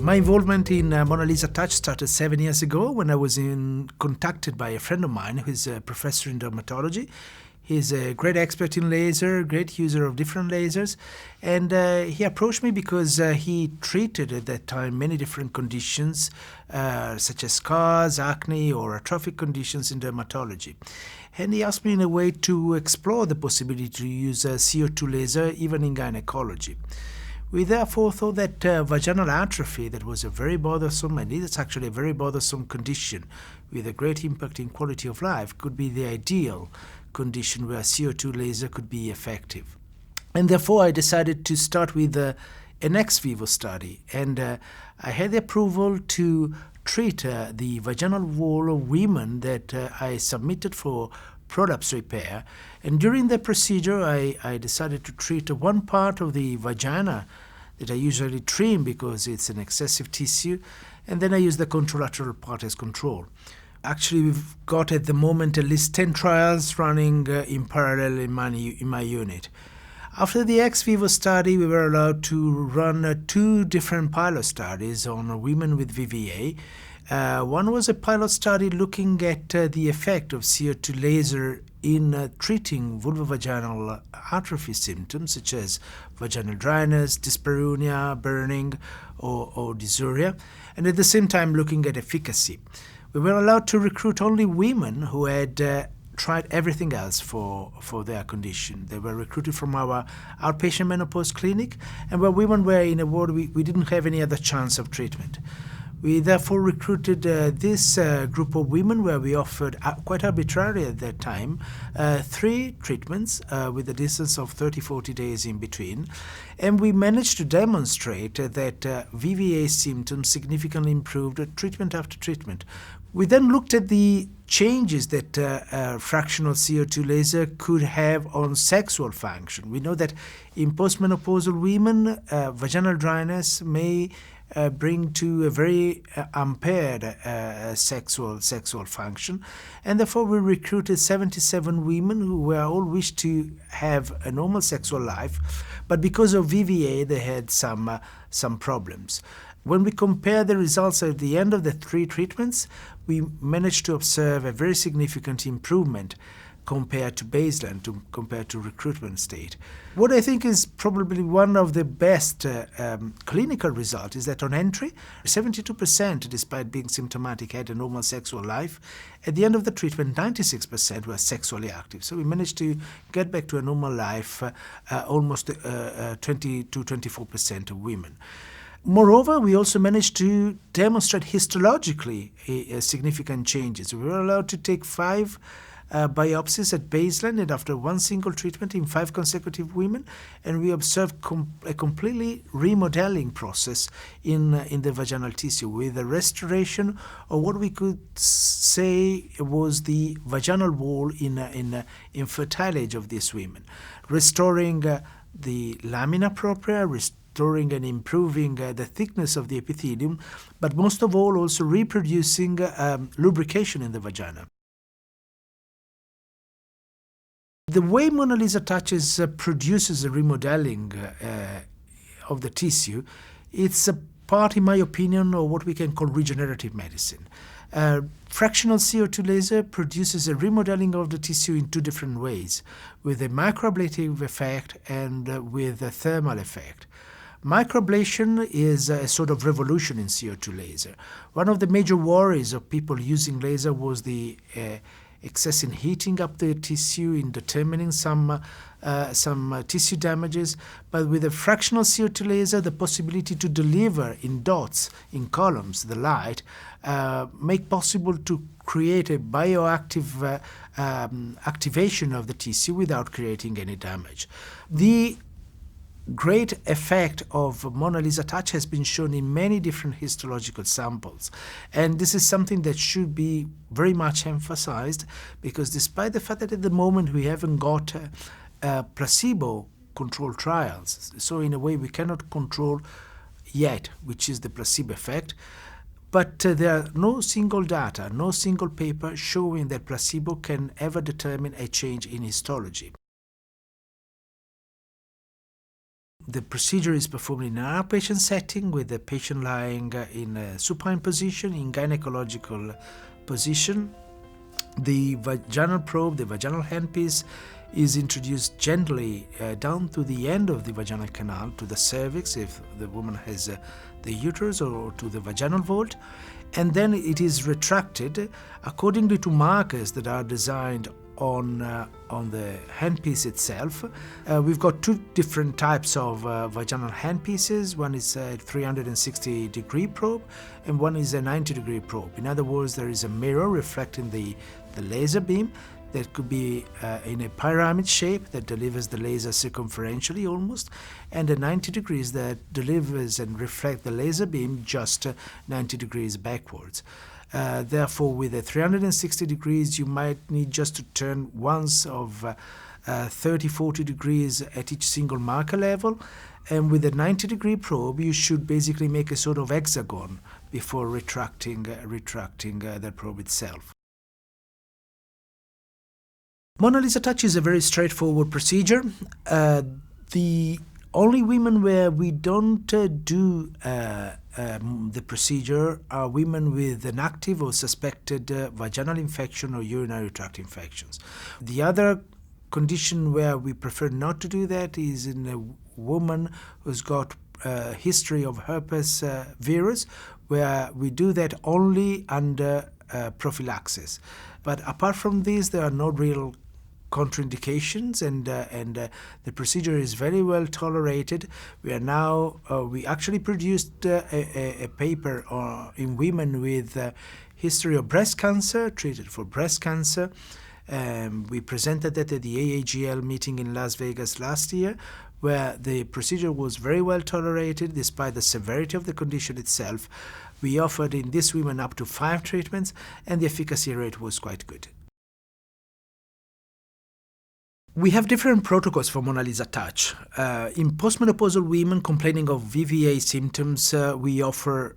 My involvement in MonaLisa Touch started 7 years ago when I was contacted by a friend of mine who is a professor in dermatology. He's a great expert in laser, great user of different lasers, and he approached me because he treated at that time many different conditions such as scars, acne or atrophic conditions in dermatology. And he asked me in a way to explore the possibility to use a CO2 laser even in gynecology. We therefore thought that vaginal atrophy, that was a very bothersome, and it's actually a very bothersome condition with a great impact in quality of life, could be the ideal condition where CO2 laser could be effective. And therefore I decided to start with an ex vivo study, and I had the approval to treat the vaginal wall of women that I submitted for prolapse repair. And during the procedure I decided to treat one part of the vagina that I usually trim because it's an excessive tissue, and then I use the contralateral part as control. Actually, we've got at the moment at least 10 trials running in parallel in my unit. After the ex vivo study, we were allowed to run 2 different pilot studies on women with VVA. One was a pilot study looking at the effect of CO2 laser in treating vulvovaginal atrophy symptoms such as vaginal dryness, dyspareunia, burning or dysuria, and at the same time looking at efficacy. We were allowed to recruit only women who had tried everything else for their condition. They were recruited from our outpatient menopause clinic, and where women were in a ward we didn't have any other chance of treatment. We therefore recruited this group of women where we offered, quite arbitrarily at that time, 3 treatments with a distance of 30-40 days in between. And we managed to demonstrate that VVA symptoms significantly improved treatment after treatment. We then looked at the changes that fractional CO2 laser could have on sexual function. We know that in postmenopausal women, vaginal dryness may bring to a very impaired sexual function, and therefore we recruited 77 women who were all wished to have a normal sexual life, but because of VVA they had some problems. When we compare the results at the end of the 3 treatments, we managed to observe a very significant improvement compared to baseline, compared to recruitment state. What I think is probably one of the best clinical results is that on entry, 72%, despite being symptomatic, had a normal sexual life. At the end of the treatment, 96% were sexually active. So we managed to get back to a normal life, almost 20 to 24% of women. Moreover, we also managed to demonstrate histologically significant changes. We were allowed to take 5 biopsies at baseline and after 1 single treatment in 5 consecutive women, and we observed a completely remodeling process in the vaginal tissue with a restoration of what we could say was the vaginal wall in fertile age of these women, restoring the lamina propria, restoring and improving the thickness of the epithelium, but most of all also reproducing lubrication in the vagina. The way MonaLisa Touch produces a remodeling of the tissue, it's a part, in my opinion, of what we can call regenerative medicine. Fractional CO2 laser produces a remodeling of the tissue in 2 different ways, with a microablative effect and with a thermal effect. Microablation is a sort of revolution in CO2 laser. One of the major worries of people using laser was the excess in heating up the tissue, in determining some tissue damages, but with a fractional CO2 laser, the possibility to deliver in dots, in columns, the light, make possible to create a bioactive activation of the tissue without creating any damage. The great effect of MonaLisa Touch has been shown in many different histological samples, and this is something that should be very much emphasized, because despite the fact that at the moment we haven't got placebo-controlled trials, so in a way we cannot control yet which is the placebo effect, but there are no single data, no single paper showing that placebo can ever determine a change in histology. The procedure is performed in an outpatient setting with the patient lying in a supine position, in gynecological position. The vaginal probe, the vaginal handpiece, is introduced gently down to the end of the vaginal canal, to the cervix if the woman has the uterus, or to the vaginal vault, and then it is retracted accordingly to markers that are designed on the handpiece itself. We've got two different types of vaginal handpieces. One is a 360-degree probe and one is a 90-degree probe. In other words, there is a mirror reflecting the laser beam that could be in a pyramid shape that delivers the laser circumferentially almost, and a 90 degrees that delivers and reflects the laser beam just 90 degrees backwards. Therefore, with a 360 degrees, you might need just to turn once of 30-40 degrees at each single marker level. And with a 90-degree probe, you should basically make a sort of hexagon before retracting the probe itself. MonaLisa Touch is a very straightforward procedure. The only women where we don't do the procedure are women with an active or suspected vaginal infection or urinary tract infections. The other condition where we prefer not to do that is in a woman who's got a history of herpes virus, where we do that only under prophylaxis. But apart from this, there are no real contraindications, and the procedure is very well tolerated. We actually produced a paper in women with history of breast cancer, treated for breast cancer. We presented that at the AAGL meeting in Las Vegas last year, where the procedure was very well tolerated despite the severity of the condition itself. We offered in these women up to 5 treatments, and the efficacy rate was quite good. We have different protocols for MonaLisa Touch. In postmenopausal women complaining of VVA symptoms, we offer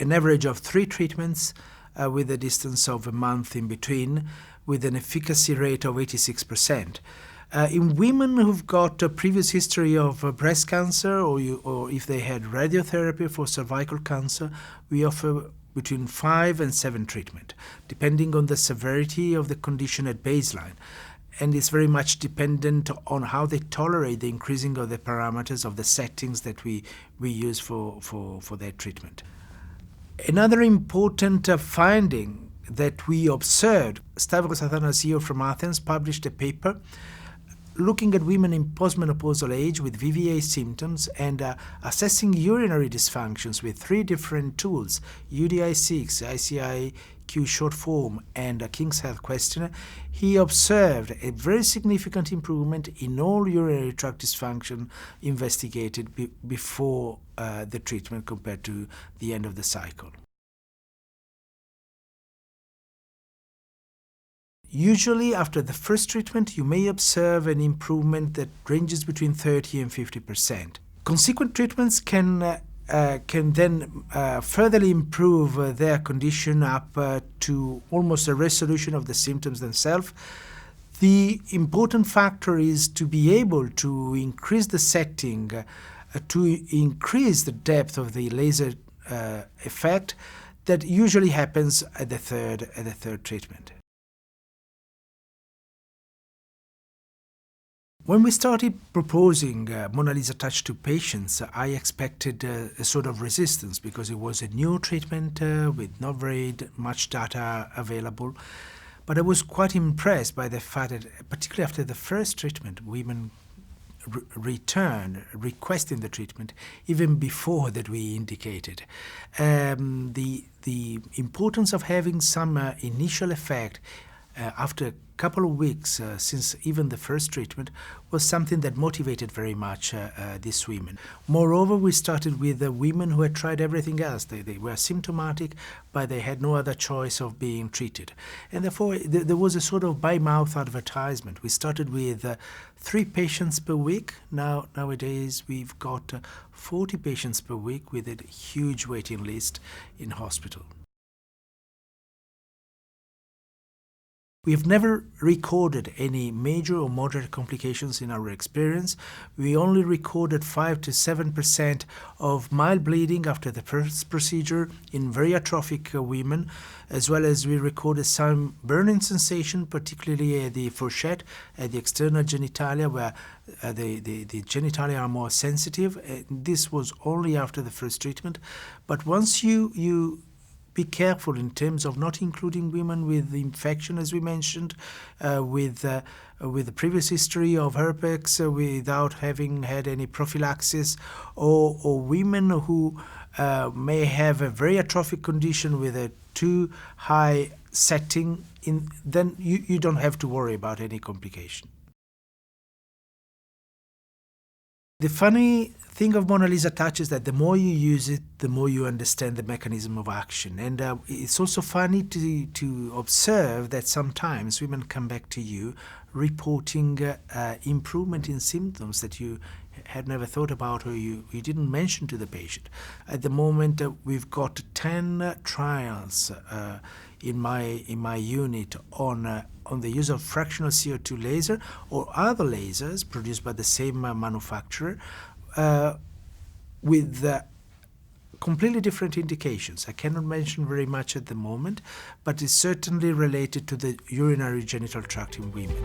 an average of 3 treatments with a distance of a month in between, with an efficacy rate of 86%. In women who've got a previous history of breast cancer, or if they had radiotherapy for cervical cancer, we offer between 5 and 7 treatments, depending on the severity of the condition at baseline. And it's very much dependent on how they tolerate the increasing of the parameters of the settings that we use for their treatment. Another important finding that we observed, Stavros Athanasiou from Athens published a paper looking at women in postmenopausal age with VVA symptoms and assessing urinary dysfunctions with 3 different tools, UDI-6, ICIQ short form, and a King's Health questionnaire. He observed a very significant improvement in all urinary tract dysfunction investigated before the treatment compared to the end of the cycle. Usually, after the first treatment, you may observe an improvement that ranges between 30 and 50%. Consequent treatments can then furtherly improve their condition up to almost a resolution of the symptoms themselves. The important factor is to be able to increase the setting, to increase the depth of the laser effect that usually happens at the third treatment. When we started proposing MonaLisa Touch to patients, I expected a sort of resistance because it was a new treatment with not very much data available. But I was quite impressed by the fact that, particularly after the first treatment, women return requesting the treatment even before that we indicated. The importance of having some initial effect after a couple of weeks since even the first treatment was something that motivated very much these women. Moreover, we started with the women who had tried everything else. They were symptomatic, but they had no other choice of being treated. And therefore, there was a sort of by-mouth advertisement. We started with 3 patients per week. Nowadays, we've got 40 patients per week with a huge waiting list in hospital. We have never recorded any major or moderate complications in our experience. We only recorded 5 to 7% of mild bleeding after the first procedure in very atrophic women, as well as we recorded some burning sensation, particularly at the fourchette, at the external genitalia, where the genitalia are more sensitive. This was only after the first treatment. But once you be careful in terms of not including women with infection, as we mentioned, with a previous history of herpes, without having had any prophylaxis, or women who may have a very atrophic condition with a too high setting, then you don't have to worry about any complication. The funny thing of MonaLisa Touch is that the more you use it, the more you understand the mechanism of action. And it's also funny to observe that sometimes women come back to you reporting improvement in symptoms that you had never thought about or you didn't mention to the patient. At the moment, we've got 10 trials in my unit on the use of fractional CO2 laser or other lasers produced by the same manufacturer with completely different indications. I cannot mention very much at the moment, but it's certainly related to the urinary genital tract in women.